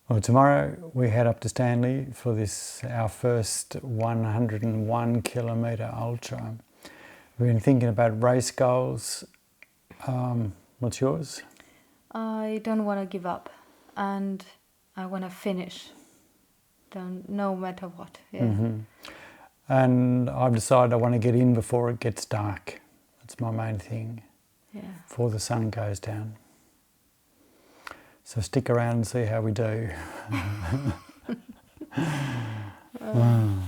Well, tomorrow we head up to Stanley for our first 101 kilometre ultra. We've been thinking about race goals. What's yours? I don't want to give up, and I want to finish, no matter what. Yeah. Mm-hmm. And I've decided I want to get in before it gets dark. That's my main thing. Yeah. Before the sun goes down. So stick around and see how we do. Well,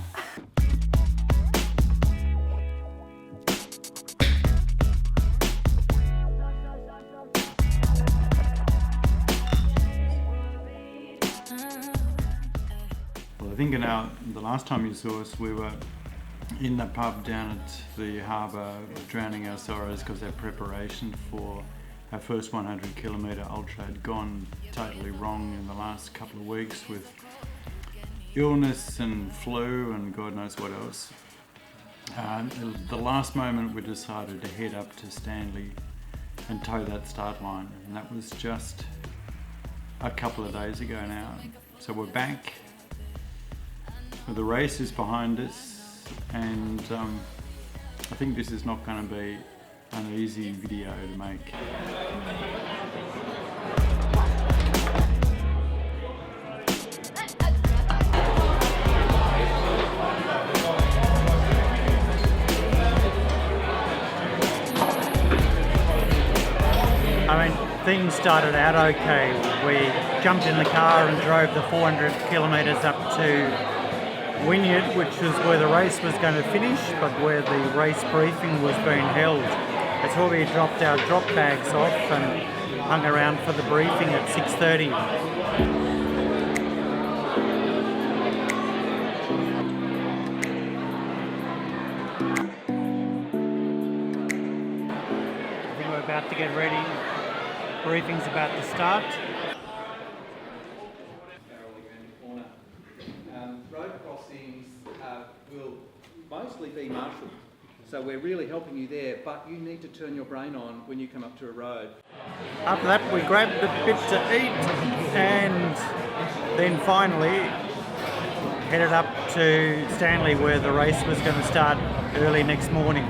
I think the last time you saw us, we were in the pub down at the harbour, drowning our sorrows because our preparation for our first 100 kilometre ultra had gone totally wrong in the last couple of weeks with illness and flu and God knows what else. The last moment we decided to head up to Stanley and toe that start line, and that was just a couple of days ago now. So we're back, the race is behind us, and I think this is not going to be an easy video to make. I mean, things started out okay. We jumped in the car and drove the 400 kilometres up to Wynyard, which was where the race was going to finish, but where the race briefing was being held. That's where we dropped our drop bags off and hung around for the briefing at 6:30. I think we're about to get ready. Briefing's about to start. Road crossings will mostly be marshalled. So we're really helping you there, but you need to turn your brain on when you come up to a road. After that, we grabbed a bit to eat and then finally headed up to Stanley where the race was going to start early next morning.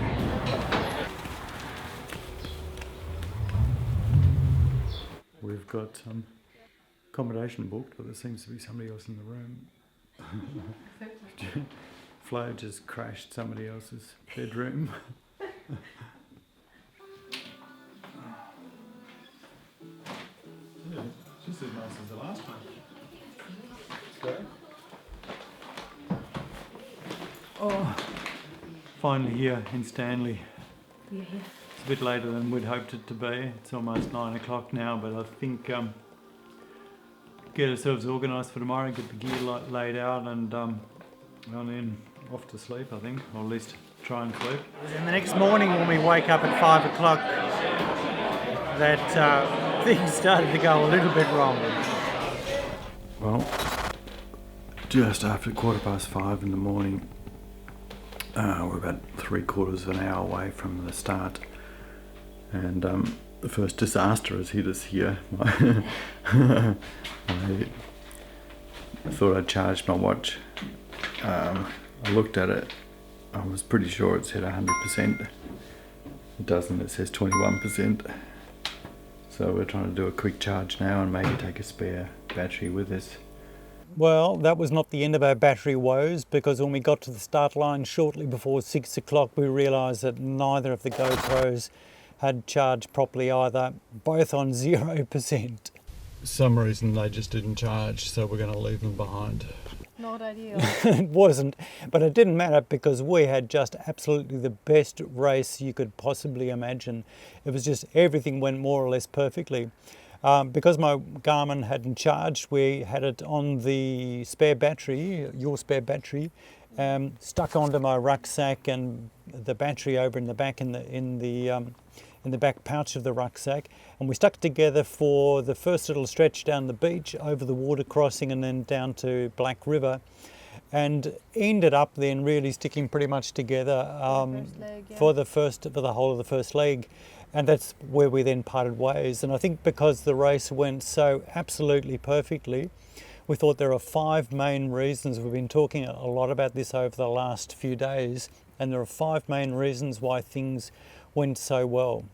We've got accommodation booked, but there seems to be somebody else in the room. Flo just crashed somebody else's bedroom. Yeah, just as nice as the last one. Let's go. Oh, finally here in Stanley. Yeah. It's a bit later than we'd hoped it to be. It's almost 9 o'clock now, but I think get ourselves organised for tomorrow, get the gear laid out, and then off to sleep, I think, or at least try and sleep. And the next morning when we wake up at 5 o'clock, that things started to go a little bit wrong. Well, just after 5:15 in the morning, we're about 3/4 of an hour away from the start, and the first disaster has hit us here. I thought I'd charged my watch. I looked at it. I was pretty sure it said 100%. It doesn't, it says 21%. So we're trying to do a quick charge now and maybe take a spare battery with us. Well, that was not the end of our battery woes, because when we got to the start line shortly before 6 o'clock, we realised that neither of the GoPros had charged properly either, both on 0%. For some reason they just didn't charge, so we're going to leave them behind. Not ideal. It wasn't, but it didn't matter because we had just absolutely the best race you could possibly imagine. It was just everything went more or less perfectly. Because my Garmin hadn't charged, we had it on the spare battery, your spare battery, stuck onto my rucksack, and the battery over in the back in the back pouch of the rucksack, and we stuck together for the first little stretch down the beach, over the water crossing, and then down to Black River, and ended up then really sticking pretty much together for the whole of the first leg. And that's where we then parted ways. And I think because the race went so absolutely perfectly, we thought there are 5 main reasons. We've been talking a lot about this over the last few days, and there are 5 main reasons why things went so well.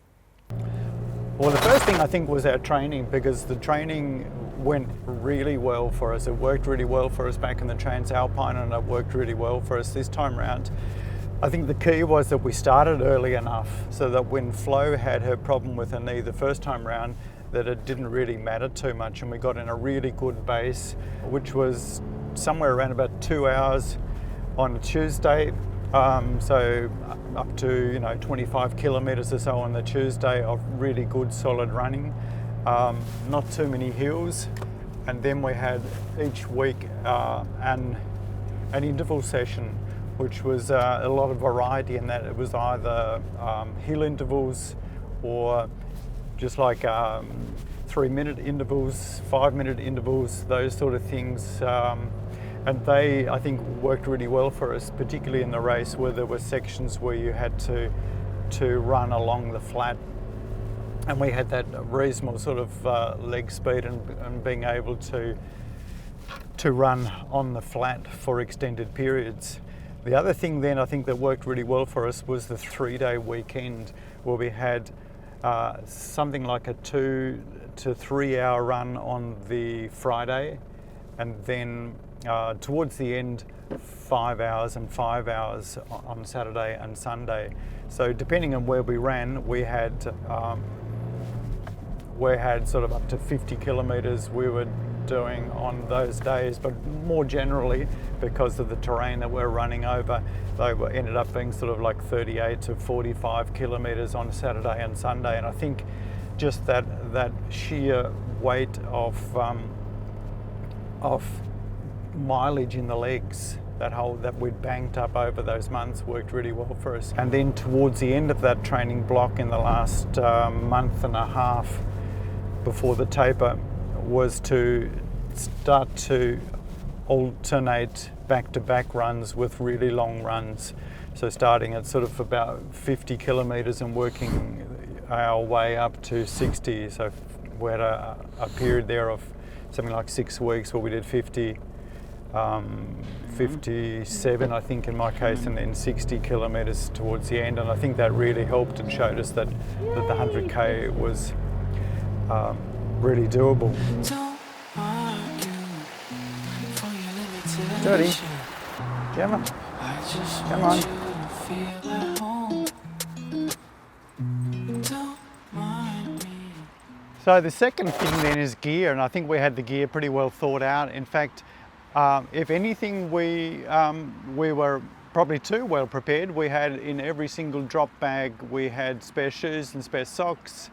Well, the first thing I think was our training, because the training went really well for us. It worked really well for us back in the Transalpine, and it worked really well for us this time round. I think the key was that we started early enough so that when Flo had her problem with her knee the first time round, that it didn't really matter too much, and we got in a really good base, which was somewhere around about 2 hours on a Tuesday. So up to 25 kilometres or so on the Tuesday of really good solid running, not too many hills, and then we had each week an interval session, which was a lot of variety in that it was either hill intervals or just like 3-minute intervals, 5-minute intervals, those sort of things. And they, I think, worked really well for us, particularly in the race where there were sections where you had to run along the flat. And we had that reasonable sort of leg speed and being able to run on the flat for extended periods. The other thing then I think that worked really well for us was the 3-day weekend, where we had something like a 2 to 3 hour run on the Friday, and then towards the end 5 hours and 5 hours on Saturday and Sunday. So depending on where we ran, we had sort of up to 50 kilometres we were doing on those days, but more generally, because of the terrain that we're running over, they ended up being sort of like 38 to 45 kilometres on Saturday and Sunday. And I think just that sheer weight of mileage in the legs, that we'd banked up over those months, worked really well for us. And then towards the end of that training block in the last month and a half before the taper was to start to alternate back-to-back runs with really long runs. So starting at sort of about 50 kilometres and working our way up to 60. So we had a period there of something like 6 weeks where we did 50, 57 I think in my case, and then 60 kilometres towards the end. And I think that really helped and showed us that the 100k was really doable. Jody, Gemma, come on. So the second thing then is gear, and I think we had the gear pretty well thought out. In fact, if anything, we were probably too well prepared. We had in every single drop bag, we had spare shoes and spare socks,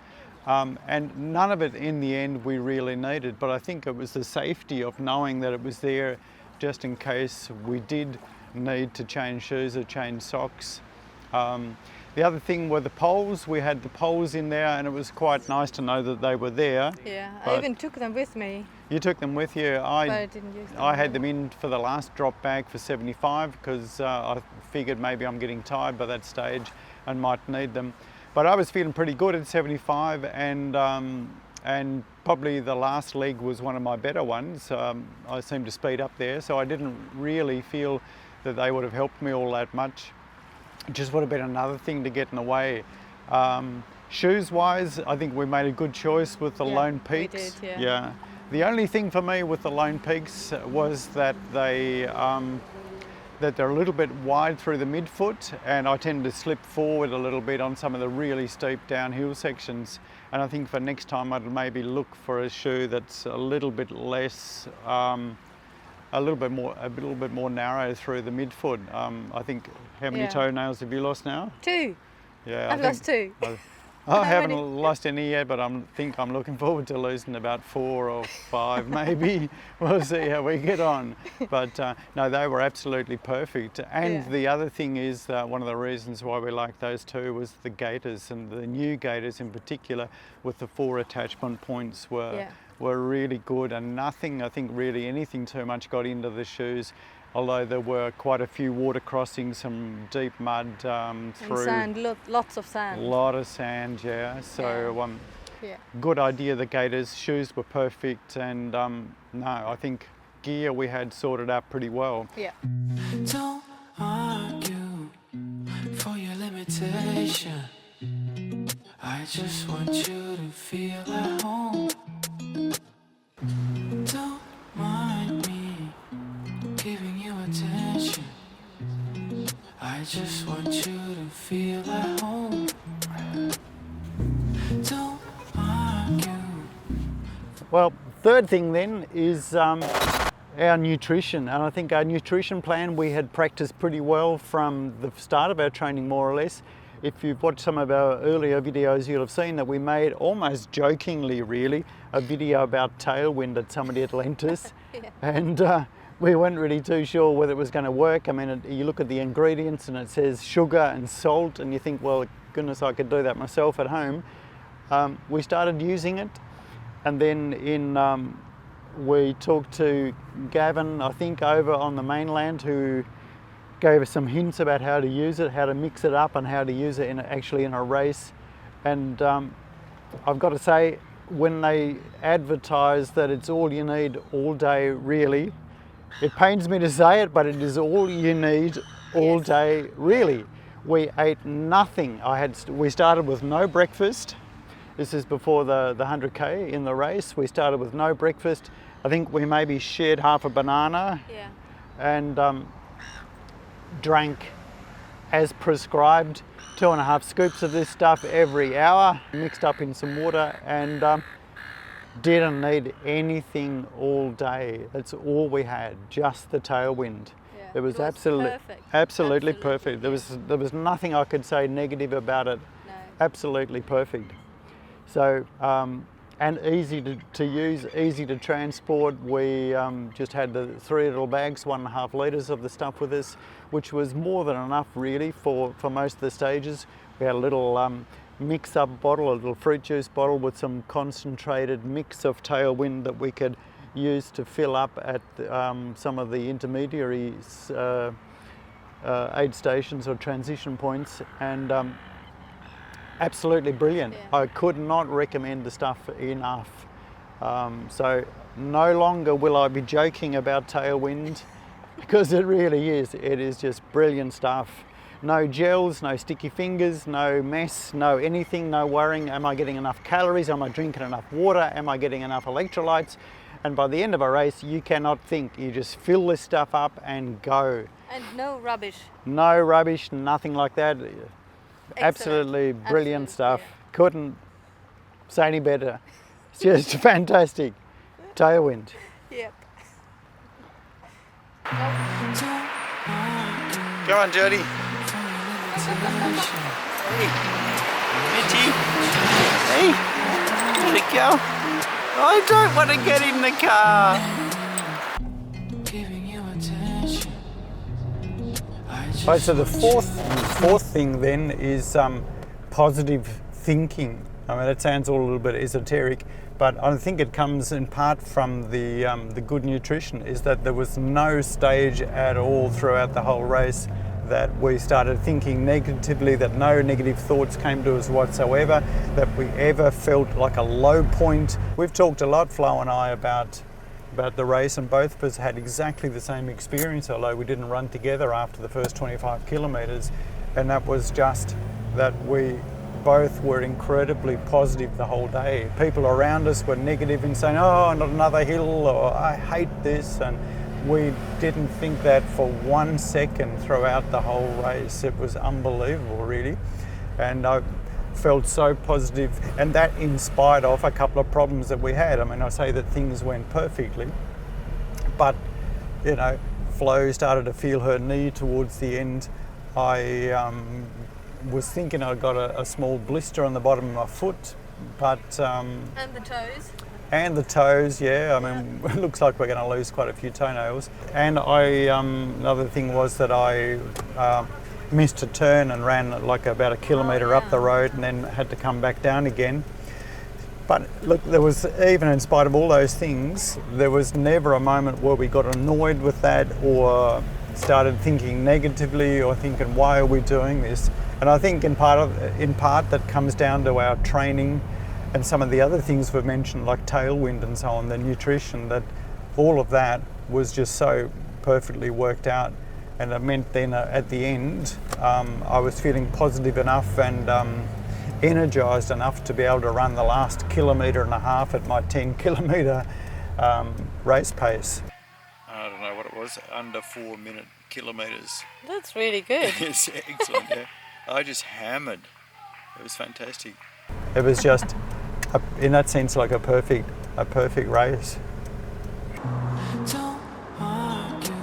and none of it in the end we really needed. But I think it was the safety of knowing that it was there just in case we did need to change shoes or change socks. The other thing were the poles. We had the poles in there, and it was quite nice to know that they were there. Yeah, I even took them with me. You took them with you. But I didn't use them. I had them in for the last drop bag for 75 because I figured maybe I'm getting tired by that stage and might need them. But I was feeling pretty good at 75, and probably the last leg was one of my better ones. I seemed to speed up there, so I didn't really feel that they would have helped me all that much. It just would have been another thing to get in the way. Shoes wise, I think we made a good choice with the Lone Peaks. We did, yeah. The only thing for me with the Lone Peaks was that they're a little bit wide through the midfoot, and I tend to slip forward a little bit on some of the really steep downhill sections. And I think for next time I'd maybe look for a shoe that's a little bit less, a little bit more narrow through the midfoot. I think, how many toenails have you lost now? 2. Yeah, I've lost 2. I haven't lost any yet, but I think I'm looking forward to losing about 4 or 5 maybe. We'll see how we get on. But no, they were absolutely perfect. And the other thing is one of the reasons why we liked those two was the gaiters, and the new gaiters in particular with the 4 attachment points were really good, and nothing, I think really anything too much got into the shoes. Although there were quite a few water crossings, some deep mud through. And sand, lots of sand. A lot of sand, yeah. So good idea, the gaiters. Shoes were perfect, and no, I think gear we had sorted out pretty well. Yeah. Don't argue for your limitation. I just want you to feel at home. Don't mind me giving you attention. I just want you to feel at home. Don't argue. Well, third thing then is our nutrition, and I think our nutrition plan we had practiced pretty well from the start of our training, more or less. If you've watched some of our earlier videos, you'll have seen that we made, almost jokingly really, a video about tailwind that somebody had lent us. Yeah. And we weren't really too sure whether it was going to work. I mean, you look at the ingredients and it says sugar and salt, and you think, well, goodness, I could do that myself at home. We started using it, and then we talked to Gavin, I think, over on the mainland, who gave us some hints about how to use it, how to mix it up, and how to use it actually in a race. And I've got to say, when they advertise that it's all you need all day, really, it pains me to say it, but it is all you need all day, really. We ate nothing. We started with no breakfast. This is before the 100K in the race. We started with no breakfast. I think we maybe shared half a banana. Yeah. And drank as prescribed 2.5 scoops of this stuff every hour, mixed up in some water, and didn't need anything all day. That's all we had, just the tailwind. Yeah. It was perfect. absolutely perfect. There was nothing I could say negative about it. No. Absolutely perfect. So and easy to use, easy to transport. We just had the 3 little bags, 1.5 litres of the stuff with us, which was more than enough really for most of the stages. We had a little mix-up bottle, a little fruit juice bottle with some concentrated mix of tailwind that we could use to fill up at some of the intermediary aid stations or transition points, and absolutely brilliant. Yeah. I could not recommend the stuff enough. So no longer will I be joking about tailwind, because it really is. It is just brilliant stuff. No gels, no sticky fingers, no mess, no anything, no worrying. Am I getting enough calories? Am I drinking enough water? Am I getting enough electrolytes? And by the end of a race, you cannot think. You just fill this stuff up and go. And no rubbish. No rubbish, nothing like that. Absolutely brilliant stuff. Yeah. Couldn't say any better. It's just fantastic. Tailwind. Yep. Come on, Jody. Hey, Mitchie. Hey, let it go. I don't want to get in the car. Giving you attention. Right, so the fourth thing then is positive thinking. I mean, it sounds all a little bit esoteric, but I think it comes in part from the good nutrition. Is that there was no stage at all throughout the whole race that we started thinking negatively, that no negative thoughts came to us whatsoever, that we ever felt like a low point. We've talked a lot, Flo and I, about the race, and both of us had exactly the same experience, although we didn't run together after the first 25 kilometres, and that was just that we both were incredibly positive the whole day. People around us were negative and saying, oh, not another hill, or I hate this, and we didn't think that for 1 second throughout the whole race. It was unbelievable, really, and I felt so positive, and that in spite of a couple of problems that we had. I mean, I say that things went perfectly, but you know, Flo started to feel her knee towards the end. I was thinking I got a small blister on the bottom of my foot, but And the toes. and the toes, yeah. I mean, it looks like we're going to lose quite a few toenails. And another thing was that I missed a turn and ran like about a kilometre up the road, and then had to come back down again. But look, there was, even in spite of all those things, there was never a moment where we got annoyed with that, or started thinking negatively, or thinking, why are we doing this? And I think in part that comes down to our training and some of the other things we've mentioned, like tailwind and so on, the nutrition, that all of that was just so perfectly worked out, and it meant then at the end I was feeling positive enough and energised enough to be able to run the last 1.5 kilometres at my 10-kilometre race pace. I don't know what it was, under 4-minute kilometres. That's really good. It's excellent, yeah. I just hammered. It was fantastic. It was just, in that sense, like a perfect race. Don't argue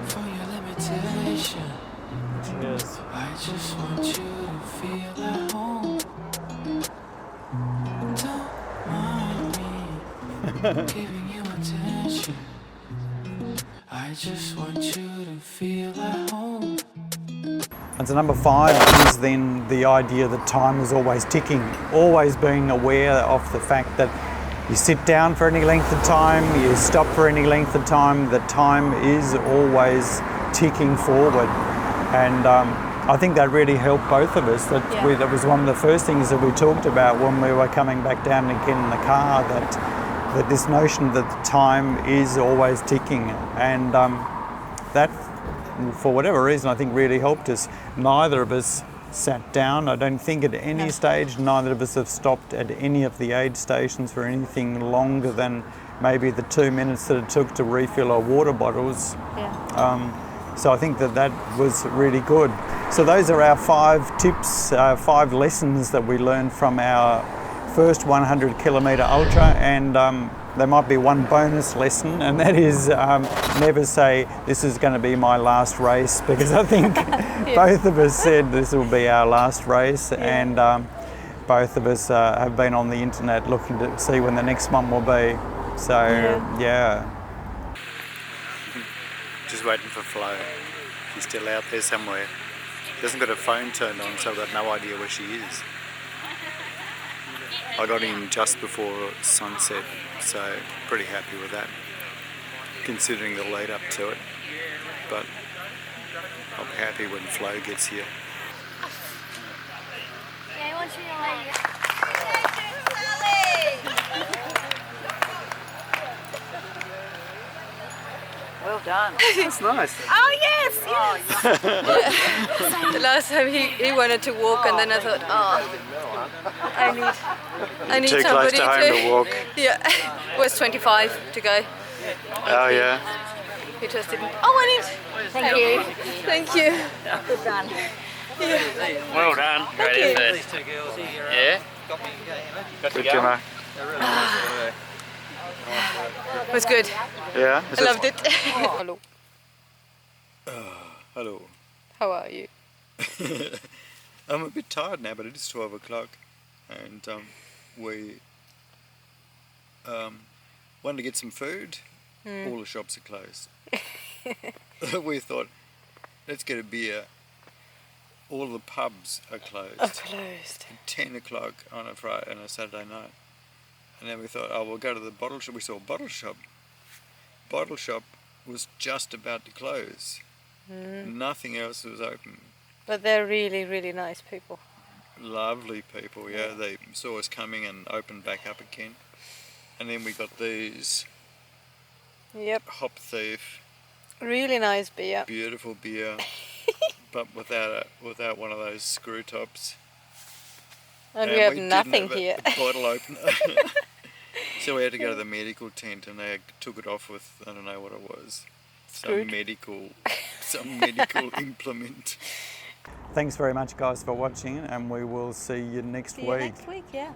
for your limitation. Cheers. I just want you to feel at home. Don't mind me giving you attention. I just want you to feel at home. And so number 5 is then the idea that time is always ticking, always being aware of the fact that you sit down for any length of time, you stop for any length of time, the time is always ticking forward. And I think that really helped both of us. That was one of the first things that we talked about when we were coming back down again in the car, that this notion that the time is always ticking, and that, for whatever reason, I think really helped us. Neither of us sat down. I don't think at any stage, neither of us have stopped at any of the aid stations for anything longer than maybe the 2 minutes that it took to refill our water bottles. So I think that was really good. So those are our 5 tips, 5 lessons that we learned from our first 100 kilometre ultra, and there might be one bonus lesson, and that is never say this is going to be my last race, because I think both of us said this will be our last race, and both of us have been on the internet looking to see when the next one will be. So just waiting for Flo. She's still out there somewhere. She hasn't got her phone turned on, so I've got no idea where she is. I got in just before sunset, so pretty happy with that, considering the lead up to it. But I'll be happy when Flo gets here. Well done. That's nice. Oh, yes, yes. The last time he wanted to walk, and then I thought, I need Too somebody close to home to walk. Yeah, it was 25 to go. Oh yeah. He just didn't. Oh, I need. Thank you. Thank you. Good done. Well done. Great effort. Yeah? Good, Gemma. It was good. Yeah. I loved it. Hello. Hello. How are you? I'm a bit tired now, but it is 12 o'clock, and we wanted to get some food. All the shops are closed. We thought, let's get a beer. All the pubs are closed. Oh, closed. 10 o'clock on a Friday and a Saturday night. And then we thought, oh, we'll go to the bottle shop. We saw a bottle shop. Bottle shop was just about to close. Nothing else was open. But they're really, really nice people. Lovely people, yeah. They saw us coming and opened back up again. And then we got these. Yep. Hop Thief. Really nice beer. Beautiful beer, but without one of those screw tops. And we have nothing didn't here. have a bottle opener. So we had to go to the medical tent, and they took it off with, I don't know what it was. Some medical implement. Thanks very much, guys, for watching, and we will see you next week. Next week, yeah.